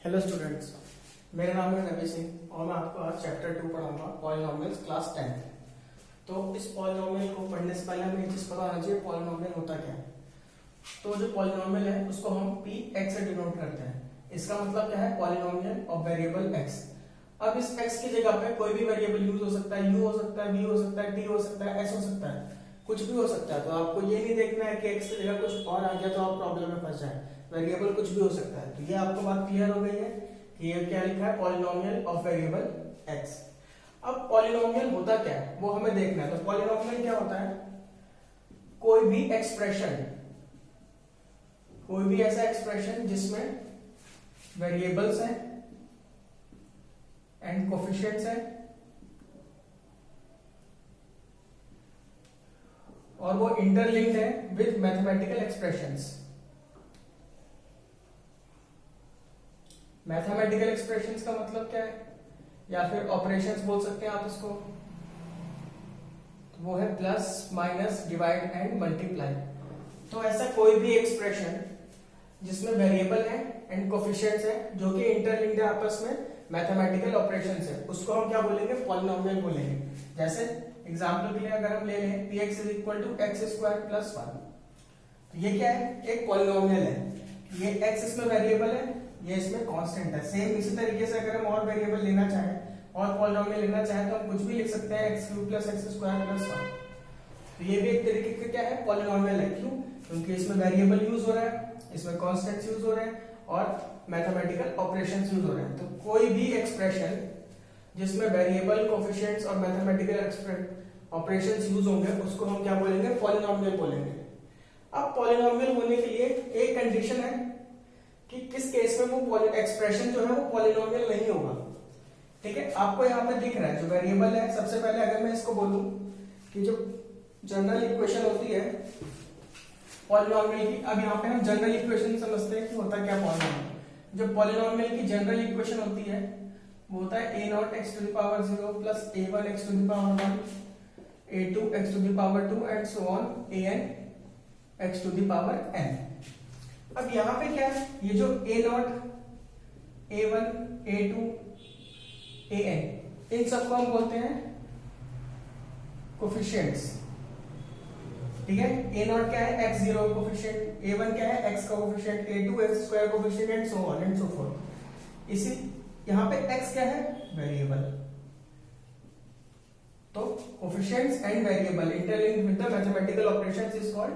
Hello students, मेरा नाम है रवि सिंह और मैं आपको आज चैप्टर 2 पढ़ाऊंगा पॉलिनोमियल्स क्लास 10। तो इस पॉलिनोमियल को पढ़ने से पहले हमें ये चीज पता होना चाहिए पॉलिनोमियल होता क्या है। तो जो पॉलिनोमियल है उसको हम पी एक्स से डिनोट करते हैं। इसका मतलब क्या है? Polynomial of variable x. अब इस एक्स की जगह पे कोई भी वेरिएबल यूज हो सकता है, यू हो सकता है, बी हो सकता है, टी हो सकता है, एस हो सकता है, कुछ भी हो सकता है। तो आपको ये नहीं देखना है कि एक्स की जगह कुछ और आ गया तो आप प्रॉब्लम में फंस जाए। वेरिएबल कुछ भी हो सकता है। तो ये आपको बात क्लियर हो गई है कि ये क्या लिखा है? Polynomial of variable x. अब पॉलिनोमियल होता क्या है वो हमें देखना है। तो पॉलिनोमियल क्या होता है? कोई भी एक्सप्रेशन, कोई भी ऐसा एक्सप्रेशन जिसमें वेरिएबल्स हैं एंड कोफिशिएंट्स हैं और वो इंटरलिंक्ड है with mathematical expressions. Mathematical expressions का मतलब क्या है? या फिर ऑपरेशंस बोल सकते हैं आप इसको। तो वो है plus, minus, divide and multiply. तो ऐसा कोई भी एक्सप्रेशन जिसमें वेरिएबल है एंड कोफिशिएंट्स है जो कि इंटरलिंक्ड है आपस में मैथमेटिकल ऑपरेशंस है, उसको हम क्या बोलेंगे? पॉलिनोमियल बोलेंगे। जैसे एग्जांपल के लिए अगर हम ले लें px = x² + 1, तो ये क्या है? एक पॉलिनोमियल है। ये x इसमें वेरिएबल है, ये इसमें कांस्टेंट है। सेम इसी तरीके से अगर हम और वेरिएबल लेना चाहें और पॉलिनोमियल लेना चाहें तो हम कुछ भी लिख सकते हैं, x³ + x² + 1। तो ये भी एक तरीके का क्या है? पॉलिनोमियल है। क्यों? क्योंकि इसमें वेरिएबल यूज हो रहा है, इसमें कांस्टेंट्स यूज हो रहे हैं और मैथमेटिकल ऑपरेशंस यूज हो रहे हैं। तो कोई भी एक्सप्रेशन जिसमें वेरिएबल, कोफिशिएंट्स और मैथमेटिकल ऑपरेशंस यूज होंगे उसको हम क्या बोलेंगे? पॉलिनोमियल बोलेंगे। अब पॉलिनोमियल होने के लिए एक कंडीशन है कि किस केस में वो एक्सप्रेशन जो है वो पॉलिनोमियल नहीं होगा। ठीक है, आपको यहाँ पे दिख रहा है जो वेरिएबल है। सबसे पहले अगर मैं इसको बोलूं कि जो जनरल इक्वेशन होती है पॉलिनोमियल की, अब यहाँ पे हम जनरल इक्वेशन समझते हैं कि होता क्या पॉलिनोमियल। जो पॉलिनोमियल की जनरल इक्वेशन होती है वो होता है a0 x⁴ + a1 x⁴ 1 a2 x⁴ 2 and so on an x⁴n। अब यहाँ पे क्या है? ये जो a0, a1, a2, an, इन सबको हम बोलते हैं कोफिशिएंट्स। ठीक है, a0 क्या है? x0 कोफिशिएंट, a1 क्या है? x का coefficient, a2 x² coefficient and so on and so fourth. इसी यहाँ पे x क्या है? वेरिएबल। तो coefficients and variable interlinked with the mathematical operations is called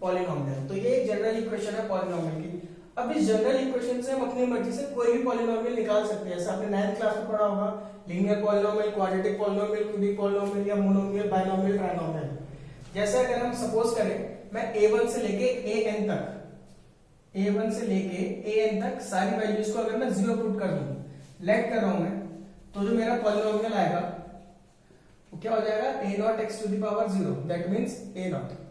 polynomial. तो ये एक जनरल इक्वेशन है पॉलिनोमियल की। अब इस जनरल इक्वेशन से हम अपनी मर्जी से कोई भी पॉलिनोमियल निकाल सकते हैं। जैसे आपने 9th क्लास में पढ़ा होगा linear polynomial, quadratic polynomial, cubic polynomial या मोनोमियल, बाइनोमियल, ट्राइनोमियल। जैसे अगर हम सपोज करें मैं a1 से लेके an तक, a1 से लेके an तक सारी वैल्यूज को अगर मैं 0 पुट कर दूं, लेट कर रहा हूं मैं, तो जो मेरा पॉलिनोमियल आएगा वो क्या हो जाएगा? a0 x⁴0, that means a0।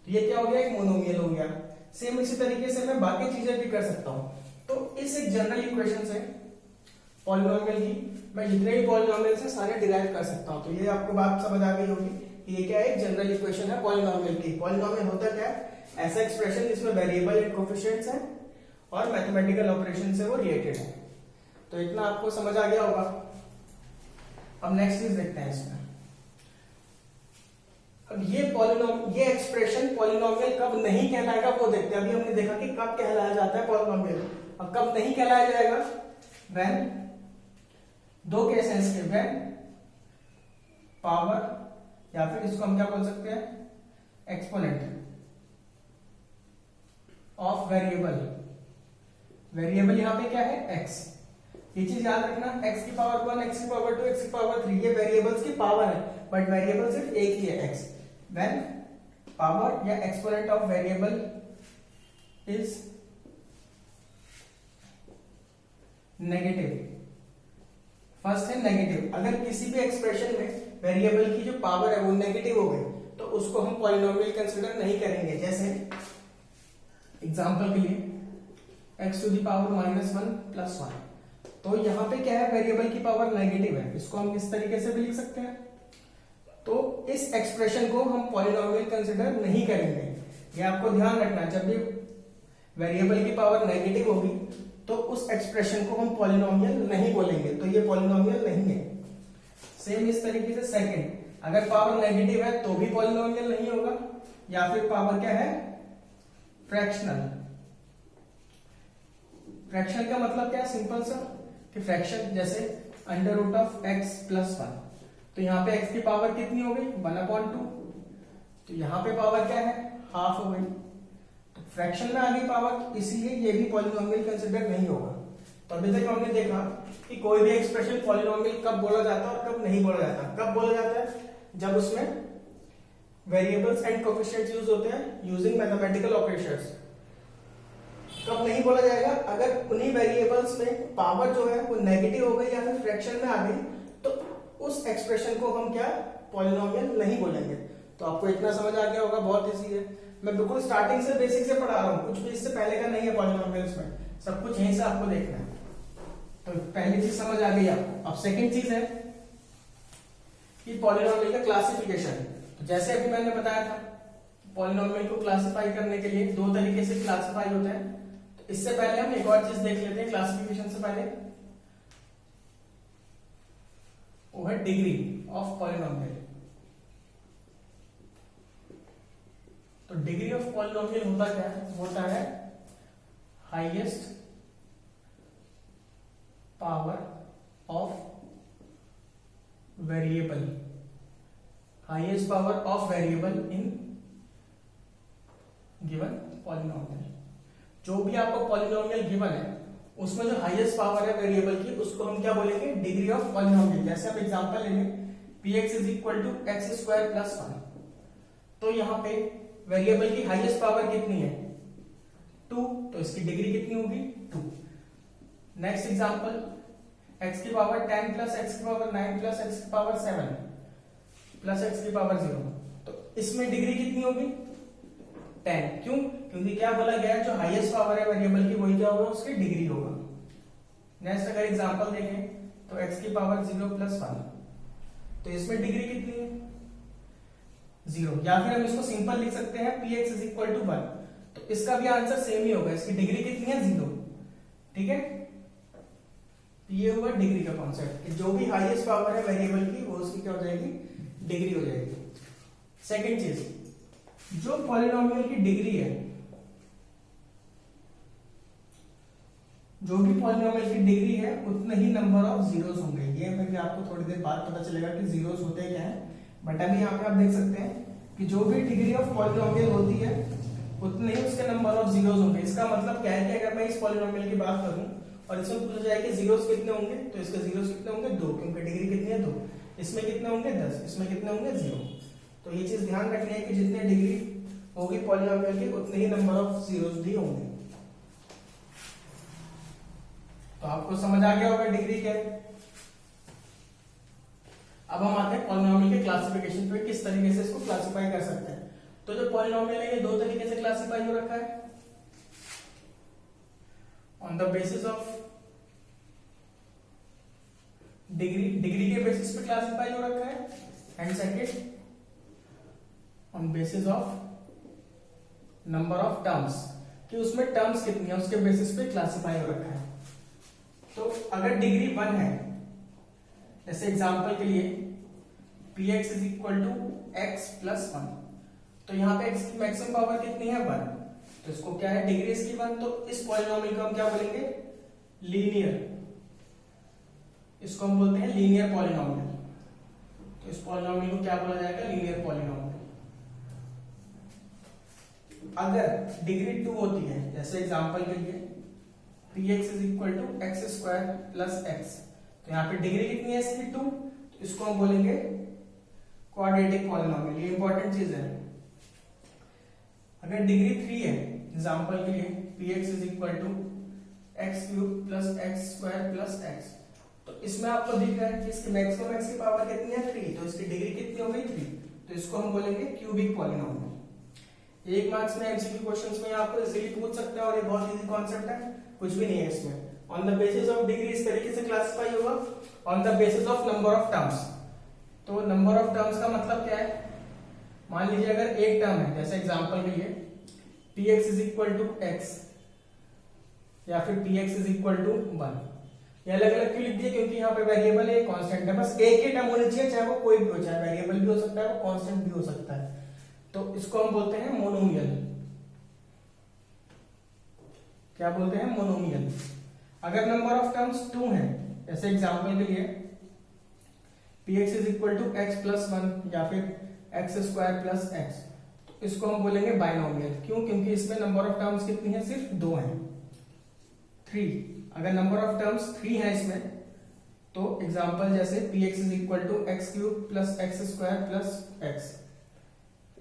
तो ये क्या हो गया? एक मोनोमियल हो गया। सेम इसी तरीके से मैं बाकी चीजें भी कर सकता हूं। तो इस एक जनरल इक्वेशन से पॉलिनोमियल की मैं जितने भी पॉलिनोमियल से सारे डिराइव कर सकता हूं। तो ये आपको बात समझ आ गई होगी कि ये क्या है? जनरल इक्वेशन है पॉलिनोमियल की। पॉलिनोमियल होता क्या है? ऐसा एक्सप्रेशन जिसमें वेरिएबल एंड कोफिशिएंट्स हैं और मैथमेटिकल ऑपरेशन से वो रिलेटेड है। तो इतना आपको समझ आ गया होगा। अब नेक्स्ट चीज देखते हैं इसमें। अब ये एक्सप्रेशन पॉलिनोमियल कब नहीं कहलाएगा वो देखते हैं। अभी हमने देखा कि कब कहलाया जाता है पॉलिनोमियल। अब कब नहीं कहलाया जाएगा? व्हेन, दो केस हैं इसके, व्हेन पावर, या फिर इसको हम क्या बोल सकते हैं? Exponent of variable. वेरिएबल यहां पे क्या है? x। ये चीज याद रखना, x की पावर 1, x की पावर 2, x की पावर 3, ये वेरिएबल्स की पावर है, बट वेरिएबल सिर्फ एक ही है, x। व्हेन पावर या exponent of variable is negative. First है नेगेटिव। अगर किसी भी एक्सप्रेशन में वेरिएबल की जो पावर है वो नेगेटिव हो गई तो उसको हम पॉलिनोमियल कंसीडर नहीं करेंगे। जैसे एग्जांपल के लिए x⁴ -1 + 1, तो यहां पे क्या है? वेरिएबल की पावर नेगेटिव है, इसको हम इस तरीके से भी लिख सकते हैं। तो इस एक्सप्रेशन को हम पॉलिनोमियल कंसीडर नहीं करेंगे। ये आपको ध्यान रखना, जब भी वेरिएबल की पावर नेगेटिव होगी तो उस एक्सप्रेशन को हम पॉलिनोमियल नहीं बोलेंगे, तो ये पॉलिनोमियल नहीं है। सेम इस तरीके से सेकंड, अगर पावर नेगेटिव है तो भी पॉलिनोमियल नहीं होगा, या फिर पावर क्या है फ्रैक्शनल। फ्रैक्शन का मतलब क्या है, सिंपल सा कि फ्रैक्शन जैसे under root of x plus 1, तो यहाँ पे x की पावर कितनी हो गई 1/2, तो यहाँ पे पावर क्या है हाफ हो गई, तो फ्रैक्शन में आ गई पावर, इसीलिए ये भी पॉलिनोमियल कंसिडर नहीं होगा। तो अभी तक हमने देखा कि कोई भी एक्सप्रेशन पॉलिनोमियल कब बोला जाता है और कब नहीं बोला जाता। कब बोला जाता है, जब उसमें वेरिएबल्स एंड कोएफिशिएंट्स यूज होते हैं यूजिंग मैथमेटिकल ऑपरेशंस। कब नहीं बोला जाएगा, अगर उन्हीं वेरिएबल्स में पावर जो है वो नेगेटिव हो गई या फिर फ्रैक्शन में आ गई, तो उस एक्सप्रेशन को हम क्या पॉलिनोमियल नहीं बोलेंगे। तो आपको इतना समझ आ गया होगा, बहुत इजी है। मैं बिल्कुल स्टार्टिंग से बेसिक से पढ़ा रहा हूँ, कुछ भी इससे पहले का नहीं है पॉलिनोमियल्स में, सब कुछ यहीं से आपको देखना है। तो पहली चीज समझ आ गई आपको। अब सेकंड चीज है कि पॉलिनोमियल का क्लासिफिकेशन। तो जैसे अभी मैंने बताया था, पॉलिनोमियल को क्लासिफाई करने के लिए दो तरीके से क्लासिफाई होता है। तो इससे पहले हम एक और चीज देख लेते हैं क्लासिफिकेशन से पहले, वो है डिग्री ऑफ पॉलिनोमियल। तो डिग्री ऑफ पॉलिनोमियल होता क्या है, होता है highest power of variable, highest power of variable in given polynomial. जो भी आपको पॉलिनोमियल गिवन है उसमें जो हाईएस्ट पावर है वेरिएबल की, उसको हम क्या बोलेंगे डिग्री ऑफ पॉलिनोमियल। जैसे आप एग्जांपल ले लें, px is equal to x square plus 1, तो यहाँ पे वेरिएबल की हाईएस्ट पावर कितनी है 2, तो इसकी डिग्री कितनी होगी 2। नेक्स्ट एग्जांपल, x की पावर 10 प्लस x की पावर 9 प्लस x की पावर 7 प्लस x की पावर 0, तो इसमें डिग्री कितनी होगी 10। क्यों, क्योंकि क्या बोला गया है जो हाईएस्ट पावर है वेरिएबल की वही क्या होगा उसकी डिग्री होगा। नेक्स्ट अगर एग्जांपल देखें तो x की पावर 0 प्लस 1, तो इसमें डिग्री कितनी है 0, या फिर हम इसको सिंपल लिख सकते हैं px इज इक्वल टू 1, तो इसका भी आंसर सेम ही होगा, इसकी डिग्री कितनी है 0। ठीक है, ये हुआ डिग्री का कॉन्सेप्ट कि जो भी हाईएस्ट पावर है वेरिएबल की वो उसकी क्या हो जाएगी डिग्री हो जाएगी। सेकंड चीज, जो पॉलिनोमियल की डिग्री है, जो भी पॉलिनोमियल की डिग्री है उतने ही नंबर ऑफ जीरोस होंगे। ये मैं आपको थोड़ी देर बाद पता चलेगा कि जीरोस होते क्या है, बट अभी यहाँ पे आप देख सकते हैं कि जो भी डिग्री ऑफ पॉलिनोमियल होती है उतने ही उसके नंबर ऑफ जीरोस होंगे। इसका मतलब क्या है कि अगर मैं इस पॉलिनोमियल की बात करूं और इसमें पूछा जाए कि जीरोस कितने होंगे, तो इसके जीरोस कितने होंगे 2, क्योंकि डिग्री कितनी है 2। इसमें कितने होंगे 10, इसमें कितने होंगे 0। तो ये चीज ध्यान रखनी है कि जितने डिग्री होगी पॉलिनोमियल की उतने ही नंबर ऑफ जीरोस भी होंगे। तो आपको समझ आ गया होगा डिग्री क्या है। अब हम आते हैं पॉलिनोमियल के क्लासिफिकेशन पे, किस तरीके से इसको क्लासिफाई कर सकते हैं। तो जो पॉलिनोमियल है ये दो तरीके से क्लासिफाई हो रखा है, on the basis of degree, degree के बेसिस पे क्लासिफाई हो रखा है, and second on basis of number of terms, कि उसमें टर्म्स कितनी है उसके बेसिस पे क्लासिफाई हो रखा है। तो अगर डिग्री 1 है, जैसे एग्जांपल के लिए px is equal to x plus 1, तो यहाँ पे x की मैक्सिमम पावर कितनी है 1, तो इसको क्या है डिग्री इसकी 1, तो इस पॉलिनोमियल को हम क्या बोलेंगे लीनियर, इसको हम बोलते हैं लीनियर पॉलिनोमियल। तो इस पॉलिनोमियल को क्या बोला जाएगा लीनियर पॉलिनोमियल। अगर डिग्री 2 होती है, जैसे एग्जांपल के लिए px is equal to x square plus x, तो यहाँ पे डिग्री कितनी है इसकी 2, तो इसको हम बोलेंगे क्वाड्रेटिक पॉलिनोमियल। ये इंपॉर्टेंट चीज है। अगर डिग्री 3 है, एग्जांपल के लिए px is equal to x cube plus x square plus x, तो इसमें आपको दिख रहा है कि इसकी मैक्सिमम एक्स की पावर कितनी है 3, तो इसकी डिग्री कितनी हो गई 3, तो इसको हम बोलेंगे क्यूबिक पॉलिनोमियल। एक मार्क्स में एमसीक्यू क्वेश्चंस में आपको इजीली पूछ सकते हैं और ये बहुत इजी कॉन्सेप्ट है, कुछ भी नहीं है इसमें। On the basis of degree इस तरीके से क्लासिफाई होगा, on the basis of number of terms. तो नंबर ऑफ टर्म्स का मतलब क्या है, मान लीजिए अगर एक टर्म है, जैसे एग्जांपल के लिए px is equal to x, या फिर p x is equal to 1। ये अलग अलग क्यों लिख दिए, क्योंकि यहाँ पे वेरिएबल है, कांस्टेंट है, बस एक ही टर्म होनी चाहिए, चाहे वो कोई भी हो, चाहे वेरिएबल भी हो सकता है, वो कांस्टेंट भी हो सकता है। तो इसको हम बोलते हैं मोनोमियल। क्या बोलते हैं? मोनोमियल। अगर नंबर ऑफ टर्म्स 2 हैं, ऐसे एग्जांपल के लिए p x is equal to x plus 1 या फिर एक्स स्क्वायर प्लस एक्स, तो इसको हम बोलेंगे बाइनोमियल। क्यों? क्योंकि इसमें नंबर ऑफ टर्म्स कितनी है? सिर्फ 2 हैं, 3। अगर नंबर ऑफ टर्म्स 3 है इसमें, तो एग्जांपल जैसे p x is equal to x cube plus x square plus x,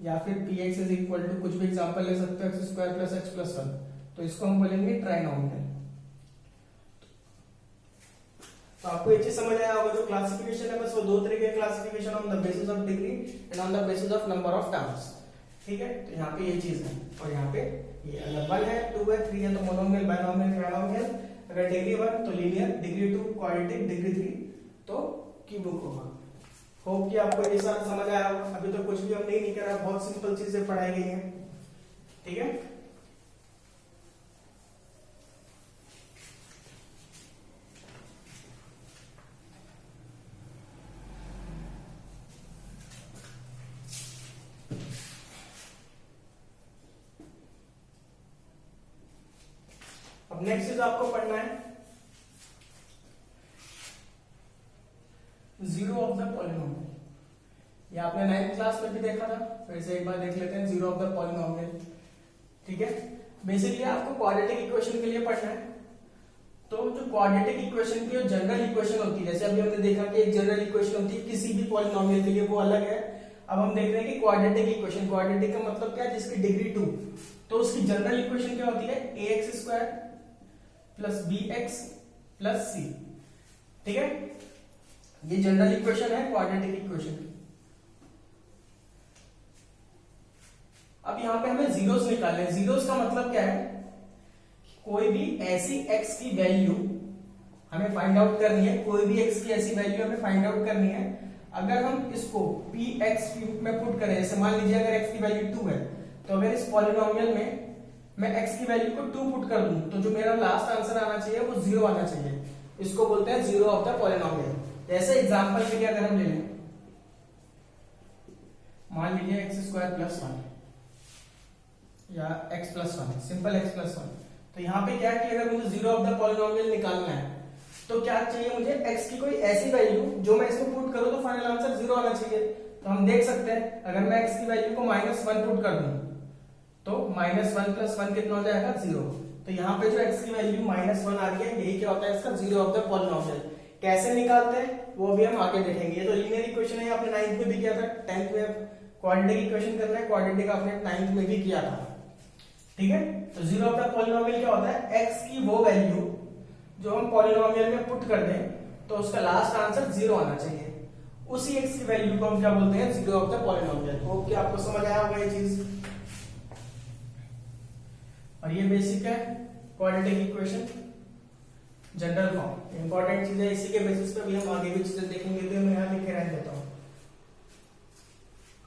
या फिर p x is equal to कुछ भी एग्जांपल ले सकते हो, x square plus x plus 1, तो इसको हम बोलेंगे ट्राइनोमियल। तो आपको ये चीज समझ आया होगा, जो क्लासिफिकेशन है बस वो 2 तरीके के classification, on the basis of degree and on the basis of number of terms. ठीक है, तो यहाँ पे ये चीज है, और यहाँ पे ये अलग 1 है, 2 है, 3 है, तो मोनोमियल, बाइनोमियल, ट्राइनोमियल। अगर डिग्री 1 तो लीनियर, डिग्री 2 क्वाड्रेटिक, डिग्री 3 तो क्यूबिक होगा। होप कि आपको ये सारा समझ आया होगा। अभी तो कुछ भी हमने नहीं करा, बहुत सिंपल चीजें पढ़ाई गई हैं। ठीक है, अब नेक्स्ट चीज आपको पढ़ना है जीरो ऑफ द पॉलिनोमियल। ये आपने 9th क्लास में भी देखा था, फिर से एक बार देख लेते हैं जीरो ऑफ द पॉलिनोमियल। ठीक है, बेसिकली आपको क्वाड्रेटिक इक्वेशन के लिए पढ़ना है। तो जो क्वाड्रेटिक इक्वेशन की जो जनरल इक्वेशन होती है, जैसे अभी हमने देखा कि एक जनरल इक्वेशन होती है किसी भी पॉलिनोमियल के लिए, वो अलग है। अब हम देख रहे हैं कि क्वाड्रेटिक इक्वेशन, क्वाड्रेटिक का मतलब क्या है? जिसकी डिग्री 2, तो उसकी जनरल इक्वेशन क्या होती है? A x square plus b x plus c. ठीक है, ये जनरल इक्वेशन है क्वाड्रेटिक इक्वेशन की। अब यहां पे हमें जीरोस निकालने हैं। जीरोस का मतलब क्या है? कोई भी ऐसी x की वैल्यू हमें फाइंड आउट करनी है, कोई भी x की ऐसी वैल्यू हमें फाइंड आउट करनी है। अगर हम इसको पी एक्स में पुट करें, जैसे मान लीजिए अगर x की वैल्यू 2 है, तो अगर इस पॉलिनोमियल में मैं x की वैल्यू को 2 पुट कर दूं, तो जो मेरा लास्ट आंसर आना चाहिए वो 0 आना चाहिए। इसको बोलते हैं जीरो ऑफ द पॉलिनोमियल। जैसे एग्जांपल के लिए अगर हम ले लें, मान लीजिए एक्स स्क्वायर प्लस 1 या x plus 1, simple x plus 1, तो यहाँ पे क्या है कि अगर मुझे जीरो ऑफ द पॉलिनोमियल निकालना है, तो क्या चाहिए मुझे? x की कोई ऐसी वैल्यू जो मैं इसको पुट करूं तो फाइनल आंसर 0 आना चाहिए। तो हम देख सकते हैं, अगर मैं x की वैल्यू को -1 पुट कर दूं, तो -1 प्लस 1 कितना हो जाएगा? 0। तो यहाँ पे जो x की वैल्यू -1 आ रही है, यही क्या होता है इसका जीरो ऑफ द पॉलिनोमियल। कैसे निकालते हैं वो भी हम आगे देखेंगे। ये तो लीनियर इक्वेशन है, आपने 9th में भी किया था, 10th में क्वाड्रेटिक इक्वेशन करना है, क्वाड्रेटिक आपने 9th में भी किया था। ठीक है, तो जीरो ऑफ द पॉलिनोमियल क्या होता है? x की वो वैल्यू जो हम पॉलिनोमियल में पुट कर दें, तो उसका लास्ट आंसर 0 आना चाहिए। उसी x की वैल्यू को हम क्या बोलते हैं? Zero of the polynomial. Hope कि आपको समझ आया होगा ये चीज। और ये बेसिक है quadratic equation general form. Important चीज है, इसी के बेसिस पे भी हम आगे भी चीजें देखेंगे, तो मैं यहां लिख के रहने देता हूं।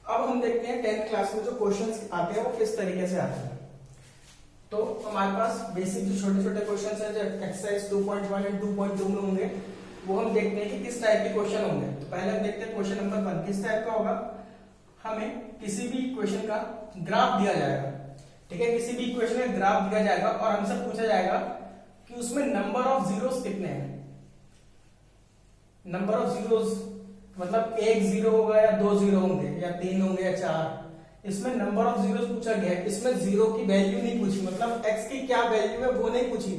अब हम देखते हैं 10th क्लास में जो क्वेश्चंस आते हैं वो किस तरीके से आते हैं। तो हमारे पास बेसिक जो छोटे छोटे क्वेश्चंस हैं, जो एक्सरसाइज 2.1 एंड 2.2 में होंगे, वो हम देखते हैं कि किस टाइप के क्वेश्चन होंगे। तो पहले हम देखते हैं क्वेश्चन नंबर 1 किस टाइप का होगा। हमें किसी भी इक्वेशन का ग्राफ दिया जाएगा। ठीक है, किसी भी इक्वेशन का ग्राफ दिया जाएगा और हमसे पूछा जाएगा कि उसमें नंबर ऑफ जीरोस कितने हैं। नंबर ऑफ जीरोस मतलब 1 0 होगा या 2 0 होंगे या 3 होंगे या 4। इसमें नंबर ऑफ जीरोस पूछा गया है, इसमें जीरो की वैल्यू नहीं पूछी, मतलब x की क्या वैल्यू है वो नहीं पूछी,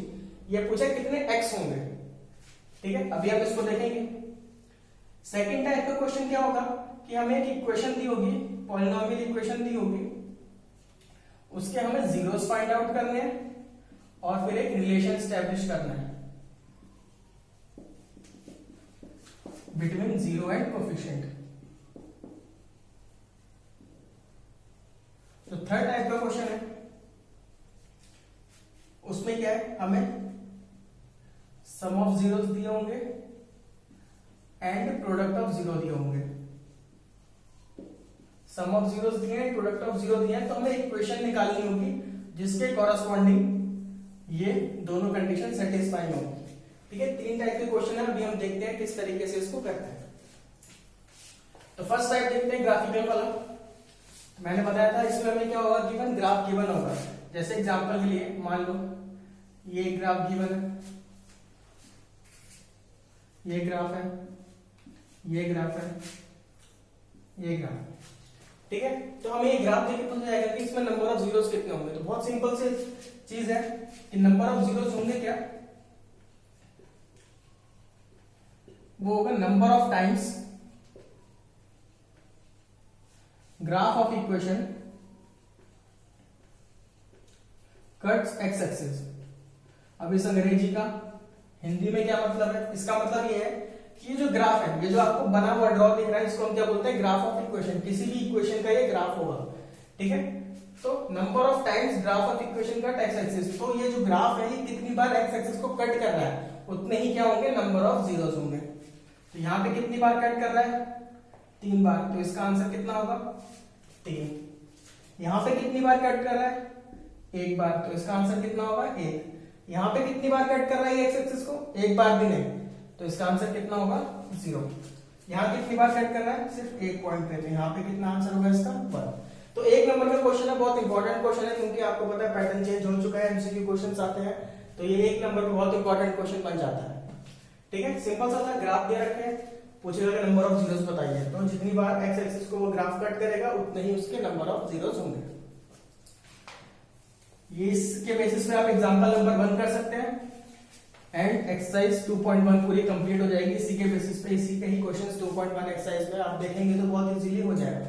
ये पूछा कितने x होंगे। ठीक है, अभी हम इसको देखेंगे। सेकंड टाइप का क्वेश्चन क्या होगा कि हमें एक इक्वेशन दी होगी, पॉलिनोमियल इक्वेशन दी होगी, उसके हमें जीरोस फाइंड आउट करने हैं और फिर एक रिलेशन एस्टेब्लिश करना है बिटवीन जीरो एंड कोफिशिएंट। तो थर्ड टाइप का क्वेश्चन है, उसमें क्या है? हमें सम ऑफ जीरोस दिए होंगे एंड प्रोडक्ट ऑफ जीरो दिए होंगे। सम ऑफ जीरोस दिए हैं, प्रोडक्ट ऑफ जीरो दिए हैं, तो हमें इक्वेशन निकालनी होगी जिसके कॉरस्पॉन्डिंग ये दोनों कंडीशन सेटिस्फाई होंगी। ठीक है, 3 टाइप के क्वेश्चन है, अभी हम देखते हैं किस तरीके से इसको करते हैं। तो फर्स्ट टाइप देखते हैं ग्राफिकल वाला। मैंने बताया था इसमें हमें क्या होगा, गिवन ग्राफ गिवन होगा। जैसे एग्जांपल के लिए मान लो ये ग्राफ गिवन है, ये ग्राफ है, ये ग्राफ है, ये ग्राफ। ठीक है, तो हमें ये ग्राफ देख के पता जाएगा कि इसमें नंबर ऑफ जीरोस कितने होंगे। तो बहुत सिंपल से चीज है कि नंबर ऑफ जीरोस होंगे क्या, वो होगा number of times graph of equation cuts x axis. अब इस अंग्रेजी का हिंदी में क्या मतलब है, इसका मतलब ये है कि ये जो ग्राफ है, ये जो आपको बना हुआ ड्रॉ दिख रहा है, इसको हम क्या बोलते हैं, ग्राफ ऑफ इक्वेशन। किसी भी इक्वेशन का ये ग्राफ होगा। ठीक है, तो number of times graph of equation cut x axis. तो ये जो ग्राफ है ये कितनी बार एक्स एक्सिस को कट कर रहा है, उतने ही क्या होंगे, नंबर ऑफ जीरोस होंगे। तो यहाँ पे कितनी बार कट कर रहा है, 3 बार। तो इसका आंसर कितना होगा, 3। यहाँ पे कितनी बार कट कर रहा है, 1 बार। तो इसका आंसर कितना होगा, 1। यहाँ पे कितनी बार कट कर रहा है एक्स एक्सिस को, 1 बार भी नहीं। तो इसका आंसर कितना होगा, 0। यहाँ कितनी बार कट कर रहा है, सिर्फ 1 पॉइंट पे। तो यहाँ पे कितना आंसर होगा इसका, 1। तो 1 नंबर का क्वेश्चन है, बहुत इंपॉर्टेंट क्वेश्चन है, क्योंकि आपको पता है पैटर्न चेंज हो चुका है, एमसीक्यू क्वेश्चंस आते हैं, तो ये 1 नंबर पे बहुत इंपॉर्टेंट क्वेश्चन बन जाता है। ठीक है, सिंपल सा ग्राफ दे रखे हैं, पूछेगा नंबर ऑफ जीरोस बताइए। तो जितनी बार एक्स एक्सिस को वो ग्राफ कट करेगा, उतने ही उसके नंबर ऑफ जीरोस होंगे। ये इसके बेसिस पे आप एग्जांपल नंबर 1 कर सकते हैं, एंड एक्सरसाइज 2.1 पूरी कंप्लीट हो जाएगी इसी के बेसिस पे। इसी के ही क्वेश्चंस 2.1 एक्सरसाइज में आप देखेंगे तो बहुत इजीली हो जाएगा।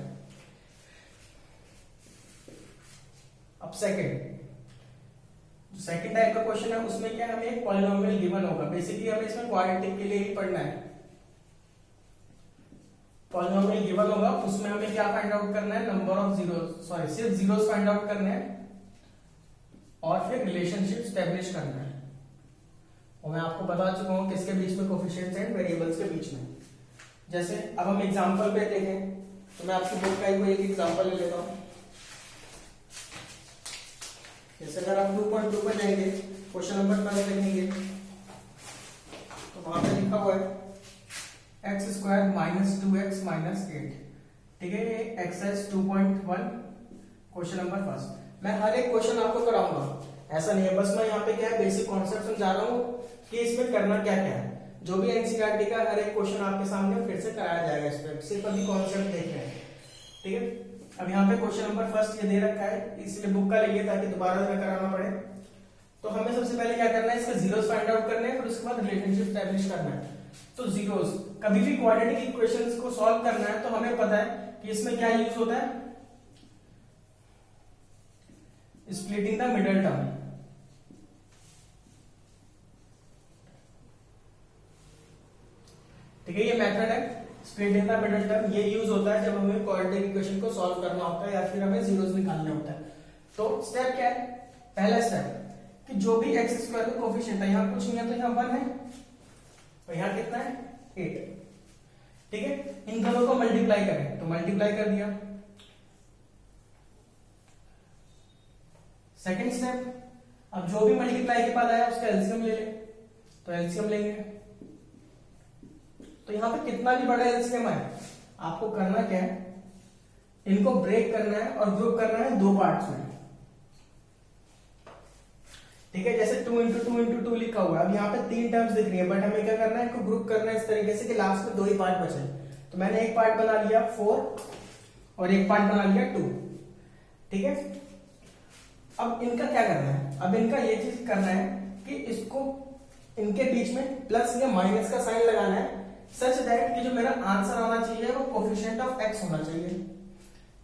अब सेकंड टाइप का क्वेश्चन है, उसमें क्या हमें एक पॉलिनोमियल गिवन होगा। बेसिकली हमें इसमें क्वाड्रेटिक के लिए ही पढ़ना है। पॉलिनोमियल गिवन होगा, उसमें हमें क्या फाइंड आउट करना है, नंबर ऑफ जीरोस, सॉरी सिर्फ जीरोस फाइंड आउट करने हैं और फिर रिलेशनशिप स्टैब्लिश करना है। और मैं आपको बता चुका हूं किसके बीच में, कोफिशिएंट्स एंड वेरिएबल्स के बीच में। जैसे अब हम एग्जांपल पे देखें, तो मैं आपकी बुक का एक एग्जांपल ले लेता हूं। जैसे अगर आप 2.2 पर जाएंगे, क्वेश्चन नंबर 12 देखेंगे, तो वहां पे लिखा हुआ है x² - 2x - 8। ठीक है, ये एक्सरसाइज 2.1 क्वेश्चन नंबर 1। मैं हर एक क्वेश्चन आपको कराऊंगा, ऐसा नहीं है, बस मैं यहाँ पे क्या है बेसिक कॉन्सेप्ट समझा रहा हूँ कि इसमें करना क्या क्या है। जो भी एनसीईआरटी का हर एक क्वेश्चन आपके सामने फिर से कराया जाएगा, इस पर सिर्फ अभी कॉन्सेप्ट देख रहे हैं। ठीक है, अब यहाँ पे क्वेश्चन नंबर 1 ये दे रखा है, इसलिए बुक का लिए ताकि दोबारा ना कराना पड़े। तो हमें सबसे पहले क्या करना है, इसका जीरोस फाइंड आउट करने हैं, फिर उसके बाद रिलेशनशिप स्टैब्लिश करना है। तो जीरोस, कभी भी क्वाड्रेटिक इक्वेशंस को सॉल्व करना है तो हमें पता है कि इसमें क्या यूज होता है, स्प्लिटिंग द मिडल टर्म। ठीक है, ये मेथड है स्प्लिटिंग द मिडल टर्म। ये यूज होता है जब हमें क्वाड्रेटिक इक्वेशन को सॉल्व करना होता है या फिर हमें जीरोस निकालने होता है। तो स्टेप क्या है, पहला स्टेप कि जो भी x² का कोफिशिएंट है, यहाँ कुछ नहीं है तो यहाँ 1 है, और यहाँ कितना है, 8। ठीक है, इन दोनों को मल्टीप्लाई करें, तो मल्टीप्लाई कर दिया। सेकंड स्टेप, अब जो भी मल्टीप्लाई के बाद आया उसका एलसीएम ले ले, तो एलसीएम लेंगे। तो यहाँ पे कितना भी बड़ा एलसीएम है, आपको करना क्या है, इनको ब्रेक करना है और ग्रुप करना है 2 पार्ट्स में। ठीक है, जैसे 2 × 2 × 2 लिखा हुआ है, अब यहाँ पे 3 टर्म्स दिख रही है, बट हमें क्या करना है, इनको ग्रुप करना है इस तरीके से कि लास्ट में 2 ही पार्ट बचे। तो मैंने एक पार्ट बना लिया 4 और एक पार्ट बना लिया 2। ठीक है, अब इनका क्या करना है, अब इनका ये चीज करना है कि इसको इनके बीच में प्लस या माइनस का साइन लगाना है, सच दैट कि जो मेरा आंसर आना चाहिए वो कोफिशिएंट ऑफ x होना चाहिए।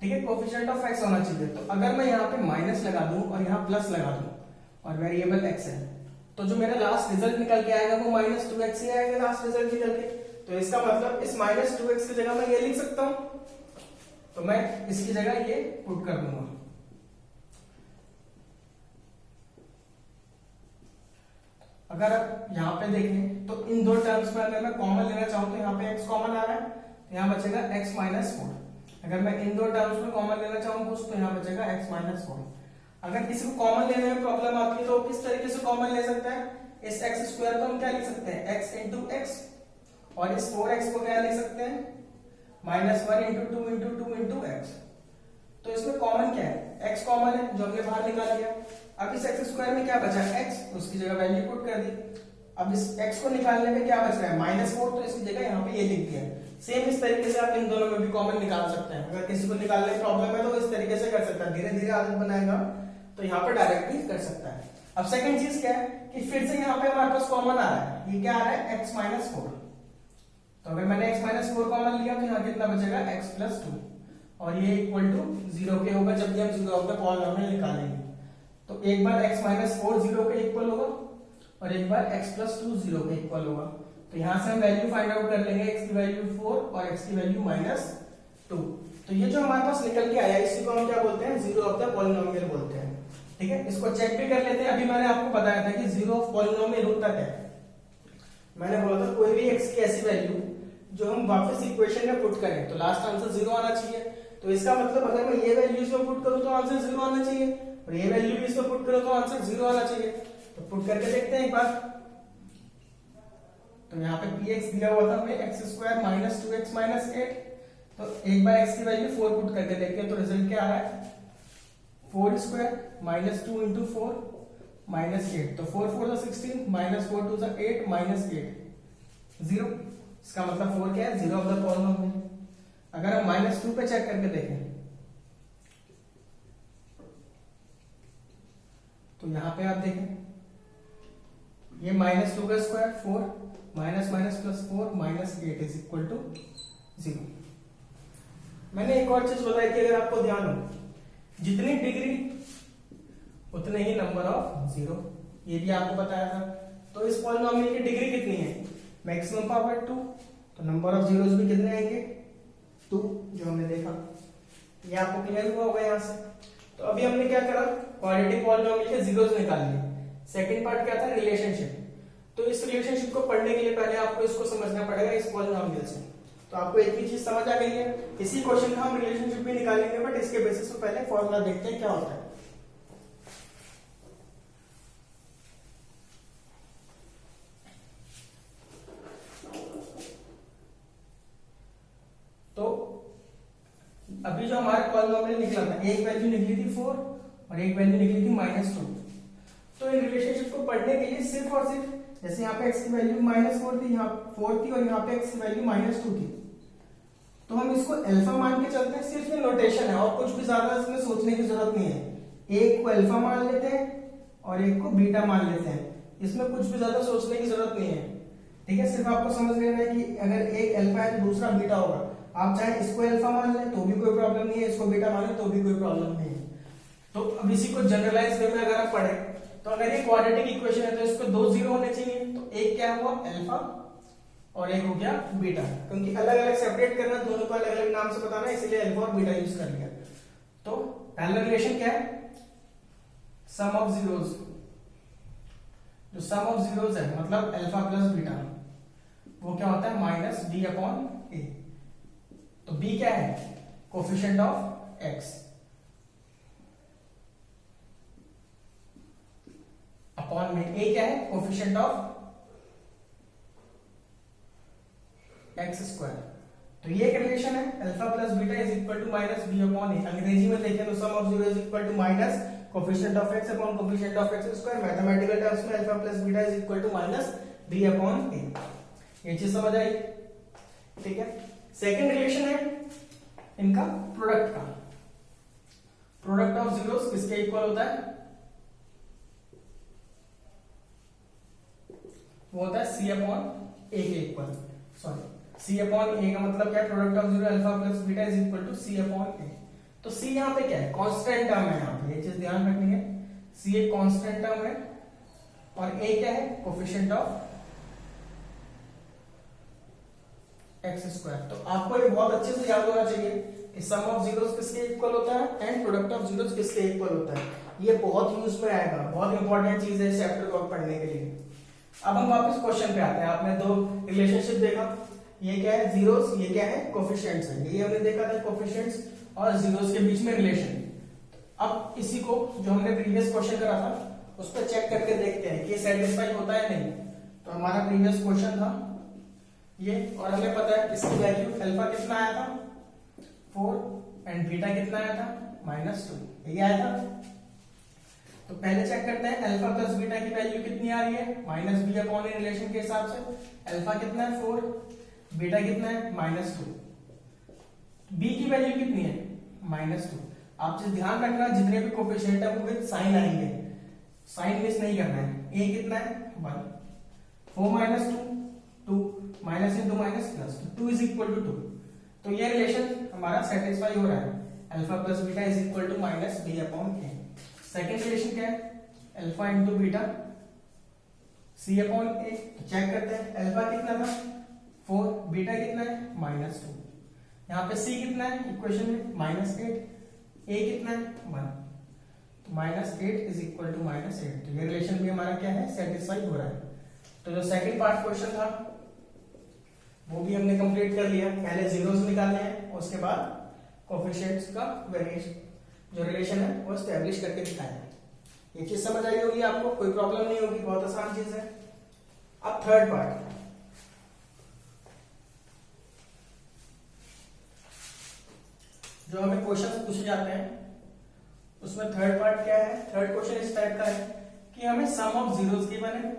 ठीक है, कोफिशिएंट ऑफ x होना चाहिए। तो अगर मैं यहाँ पे माइनस लगा दूं और यहाँ प्लस लगा दूं और वेरिएबल x है, तो जो मेरा लास्ट रिजल्ट निकल के आएगा वो -2x ही आएगा लास्ट रिजल्ट निकल के। तो इसका मतलब इस -2x की जगह मैं ये लिख सकता हूं, तो मैं इसकी जगह ये पुट कर दूंगा। अगर आप यहाँ पे देखें तो इन 2 टर्म्स में अगर मैं कॉमन लेना चाहूं तो यहाँ पे x कॉमन आ रहा है, तो यहाँ बचेगा x - 4। अगर मैं इन 2 टर्म्स में कॉमन लेना चाहूं कुछ, तो यहाँ बचेगा x - 4। अगर किसी को कॉमन लेने में प्रॉब्लम आती है तो किस तरीके से कॉमन ले सकता है, इस एक्स स्क्वायर को हम क्या लिख सकते हैं, एक्स इंटू एक्स, और इस 4x को क्या लिख सकते हैं, -1 इंटू 2 इंटू 2 इंटू एक्स। तो इसमें कॉमन क्या है, x कॉमन है जो हमने बाहर निकाल लिया। अब इस एक्स स्क्वायर में क्या बचा, x, उसकी जगह वैल्यू पुट कर दी। अब इस x को निकालने में क्या बच रहा है, -4, तो इसकी जगह यहाँ पे ये लिख दिया। सेम इस तरीके से आप इन दोनों में भी कॉमन निकाल सकते हैं। अगर किसी को निकालने में प्रॉब्लम है तो इस तरीके से कर सकता है, धीरे धीरे आदत बनाएगा तो यहाँ पे डायरेक्ट भी कर सकता है। अब सेकंड चीज क्या है कि फिर से यहाँ पे हमारे पास कॉमन आ रहा है, ये क्या आ रहा है, x माइनस 4। तो अगर मैंने x माइनस 4 कॉमन लिया तो यहाँ कितना बचेगा, x प्लस 2, और ये इक्वल टू 0 के होगा जब भी हम 0 ऑफ द पॉलिनोमियल निकालेंगे। तो एक बार x माइनस 4 0 के इक्वल होगा और एक बार x प्लस 2 0 के इक्वल होगा। तो यहाँ से हम वैल्यू फाइंड आउट कर लेंगे, x की वैल्यू 4 और x की वैल्यू -2। तो ये जो हमारे पास निकल के आया इसी को हम क्या बोलते हैं, 0 ऑफ द पॉलिनोमियल बोलते हैं। ठीक है, इसको चेक भी कर लेते हैं। अभी मैंने आपको बताया था कि 0 ऑफ पॉलिनोमियल होता क्या है। मैंने बोला था कोई भी x की ऐसी वैल्यू जो हम वापस इक्वेशन में पुट करें तो लास्ट आंसर 0 आना चाहिए। तो इसका मतलब अगर मैं ये वैल्यू इसमें पुट करूं तो आंसर 0 आना चाहिए, और ये वैल्यू भी इसमें पुट करूं तो आंसर 0 आना चाहिए। तो पुट करके देखते हैं एक बार। तो यहाँ पे px दिया हुआ था हमें x square minus 2x minus 8। तो एक बार x की वैल्यू 4 पुट करके देखते हैं तो रिजल्ट क्या आ रहा है, 4 स्क्वायर माइनस 2 इंटू 4 माइनस 8। तो 4 4 16 माइनस 4 2 8 माइनस 8 0। इसका मतलब 4 क्या है, 0 ऑफ द पॉलिनोमियल। अगर हम -2 पे चेक करके देखें तो यहां पे आप देखें ये -2 का square 4 minus minus plus 4 minus 8 is equal to 0। मैंने एक और चीज बताई कि अगर आपको ध्यान हो जितनी डिग्री उतने ही नंबर ऑफ 0, ये भी आपको बताया था। तो इस पॉलिनोमियल की डिग्री कितनी है, मैक्सिमम पावर 2। तो नंबर ऑफ जीरोस भी कितने आएंगे, 2, जो हमने देखा। ये आपको क्लियर हुआ होगा यहाँ से। तो अभी हमने क्या करा, क्वाड्रेटिक पॉलिनोमियल के जीरोस निकाल लिए। सेकंड पार्ट क्या था, रिलेशनशिप। तो इस रिलेशनशिप को पढ़ने के लिए पहले आपको इसको समझना पड़ेगा इस पॉलिनोमियल से। तो आपको एक ही चीज समझ आ गई है, इसी क्वेश्चन का हम रिलेशनशिप भी निकालेंगे, बट इसके बेसिस पे पहले फॉर्मूला देखते हैं क्या होता है। तो अभी जो हमारा पॉलिनोमियल निकला था, एक वैल्यू निकली थी 4 और एक वैल्यू निकली थी -2। तो इन रिलेशनशिप को पढ़ने के लिए सिर्फ और सिर्फ, जैसे यहाँ पे x की वैल्यू -4 थी, यहाँ 4 थी, और यहाँ पे x की वैल्यू -2 थी, तो हम इसको अल्फा मान के चलते हैं। सिर्फ ये नोटेशन है और कुछ भी ज्यादा इसमें सोचने की जरूरत नहीं है। एक को अल्फा मान लेते हैं और एक को बीटा मान लेते हैं, इसमें कुछ भी ज्यादा सोचने की जरूरत नहीं है। ठीक है, सिर्फ आपको समझ लेना है कि अगर एक अल्फा है तो दूसरा बीटा होगा। आप चाहे इसको अल्फा मान लें तो भी कोई प्रॉब्लम नहीं है, इसको बीटा मान लें तो भी कोई प्रॉब्लम नहीं है। तो अब इसी को जनरलाइज वे में अगर आप पढ़े तो अगर ये क्वाड्रेटिक इक्वेशन है तो इसको 2 जीरो होने चाहिए। तो एक क्या हुआ, अल्फा, और एक हो गया बीटा, क्योंकि अलग अलग सेपरेट करना, दोनों को अलग अलग नाम से बताना, इसलिए अल्फा और बीटा यूज कर लिया। तो पहला रिलेशन क्या है, सम ऑफ जीरोस। जो सम ऑफ जीरोस है मतलब अल्फा प्लस बीटा, वो क्या होता है -b/a। तो b क्या है, कोफिशिएंट ऑफ x, अपॉन में a क्या है, कोफिशिएंट ऑफ x स्क्वायर। तो ये एक रिलेशन है, alpha plus beta is equal to -b/a। अंग्रेजी में देखें तो sum of zero is equal to minus coefficient of x upon coefficient of x square. Mathematical terms में alpha plus beta is equal to -b/a। ये चीज समझ आई, ठीक है। सेकंड रिलेशन है इनका प्रोडक्ट का। प्रोडक्ट ऑफ जीरोस किसके इक्वल होता है, वो होता है c/a के इक्वल। सॉरी, c/a का मतलब क्या है, product of zero alpha plus beta is equal to c/a। तो c यहाँ पे क्या है, कांस्टेंट टर्म है। यहाँ पे ये चीज ध्यान रखनी है, c एक कांस्टेंट टर्म है और a क्या है, कोफिशिएंट ऑफ x स्क्वायर। तो आपको ये बहुत अच्छे से याद होना चाहिए, सम ऑफ जीरोस किसके इक्वल होता है एंड प्रोडक्ट ऑफ जीरोस किसके इक्वल होता है। ये बहुत यूज में आएगा, बहुत इंपॉर्टेंट चीज है इस चैप्टर को पढ़ने के लिए। अब हम वापस क्वेश्चन पे आते हैं। आपने दो रिलेशनशिप देखा, ये क्या है जीरोस, ये क्या है कोफिशिएंट्स है। ये हमने देखा था कोफिशिएंट्स और जीरोस के बीच में रिलेशन। अब इसी को जो हमने प्रीवियस क्वेश्चन करा था उस पर चेक करके देखते हैं कि सेटिस्फाई होता है नहीं। तो हमारा प्रीवियस क्वेश्चन था ये, और हमें पता है इसकी वैल्यू अल्फा कितना आया था 4 एंड बीटा कितना आया था -2, ये आया था। तो पहले चेक करते हैं अल्फा प्लस बीटा की वैल्यू कितनी आ रही है -b अपॉन ए रिलेशन के हिसाब से। अल्फा कितना है 4, बीटा कितना है -2, b की वैल्यू कितनी है -2। आप जो ध्यान रखना जितने भी कोफिशिएंट है वो विद साइन आएंगे, साइन मिस नहीं करना है। a कितना है 1, 4 - 2 minus into minus plus 2 is equal to 2। तो ये रिलेशन हमारा सेटिस्फाई हो रहा है, alpha plus beta is equal to -b upon a। Second relation क्या है alpha into beta c upon a। Check करते हैं अल्फा कितना था 4, बीटा कितना है -2, यहाँ पे c कितना है इक्वेशन में -8, a कितना है 1, तो -8 इज इक्वल टू -8। तो ये रिलेशन भी हमारा क्या है सेटिस्फाई हो रहा है। तो जो सेकंड पार्ट क्वेश्चन था वो भी हमने कंप्लीट कर लिया। पहले जीरोस निकालने हैं, उसके बाद कोफिशिएंट्स का वेरिएशन जो रिलेशन है वो एस्टेब्लिश करके दिखाया। ये चीज समझ आई होगी आपको, कोई प्रॉब्लम नहीं होगी, बहुत आसान चीज है। अब थर्ड पार्ट, जो हमें क्वेश्चन पूछे जाते हैं उसमें थर्ड पार्ट क्या है। थर्ड क्वेश्चन इस टाइप का है कि हमें सम ऑफ जीरोस गिवन है,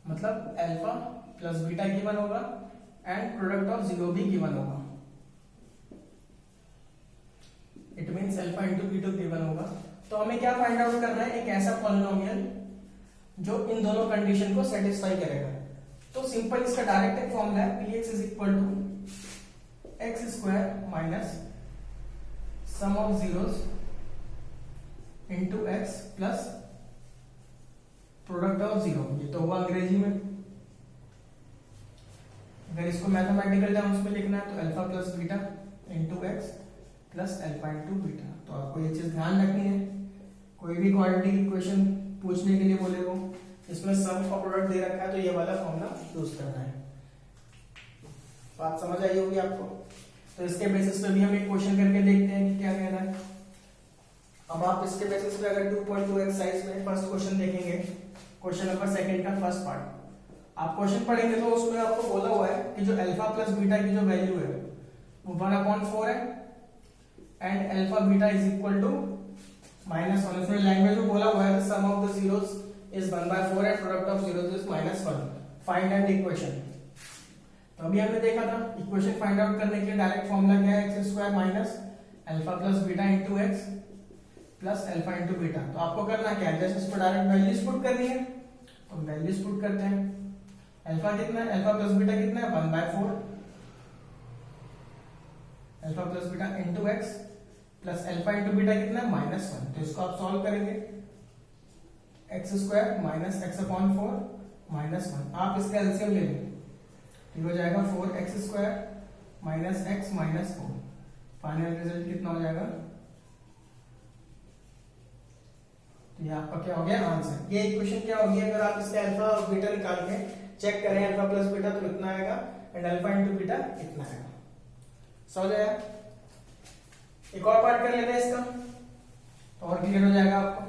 मतलब अल्फा प्लस बीटा गिवन होगा एंड प्रोडक्ट ऑफ जीरो भी गिवन होगा। It means alpha into beta given होगा। तो हमें क्या फाइंड आउट करना है, एक ऐसा पॉलिनोमियल जो इन दोनों कंडीशन को सेटिस्फाई करेगा। तो सिंपल इसका डायरेक्ट एक फॉर्मूला है px is equal to x square minus sum of zeros into x plus product of zero. ये तो हुआ अंग्रेजी में। अगर इसको मैथमेटिकल टर्म्स में लिखना है तो alpha plus beta into x plus alpha into beta. तो आपको ये चीज ध्यान रखनी है, कोई भी क्वाड्रेटिक इक्वेशन पूछने के लिए बोले वो इसमें सम का प्रोडक्ट दे रखा है तो ये वाला फॉर्मूला यूज करना है। बात समझ आई होगी आपको। तो इसके बेसिस पे भी हम एक क्वेश्चन करके देखते हैं कि क्या कह रहा है। अब आप इसके बेसिस पे अगर 2.2 एक्सरसाइज में फर्स्ट क्वेश्चन देखेंगे, क्वेश्चन नंबर सेकंड का फर्स्ट पार्ट आप क्वेश्चन पढ़ेंगे तो उसमें आपको बोला हुआ है कि जो अल्फा प्लस बीटा की जो वैल्यू है वो 1/4 है and alpha beta is equal to -1। इसमें लैंग्वेज में बोला हुआ है sum of the zeros is 1/4 and product of zeros is -1। Find and equation. तो अभी हमने देखा था इक्वेशन फाइंड आउट करने के लिए डायरेक्ट फॉर्मूला क्या है, x square minus alpha plus beta into x plus alpha into beta. तो आपको करना क्या है, जैसे इसको डायरेक्ट वैल्यूज पुट करनी है तो वैल्यूज पुट करते हैं। अल्फा कितना है, अल्फा प्लस बीटा कितना है 1/4 alpha plus beta into x plus alpha into beta कितना है -1। तो इसको आप सॉल्व करेंगे, x square minus x upon 4 -1। आप इसका एलसीएम ले लेंगे तो हो जाएगा 4x square minus x minus 4। Final result कितना हो जाएगा, तो ये आपका क्या हो गया आंसर। ये इक्वेशन क्या होगी, अगर आप इसके अल्फा और बीटा निकाल के चेक करें अल्फा प्लस बीटा तो इतना आएगा एंड अल्फा इंटू बीटा इतना आएगा। समझ आया। एक और पार्ट कर लेते हैं इसका तो और क्लियर हो जाएगा आपको।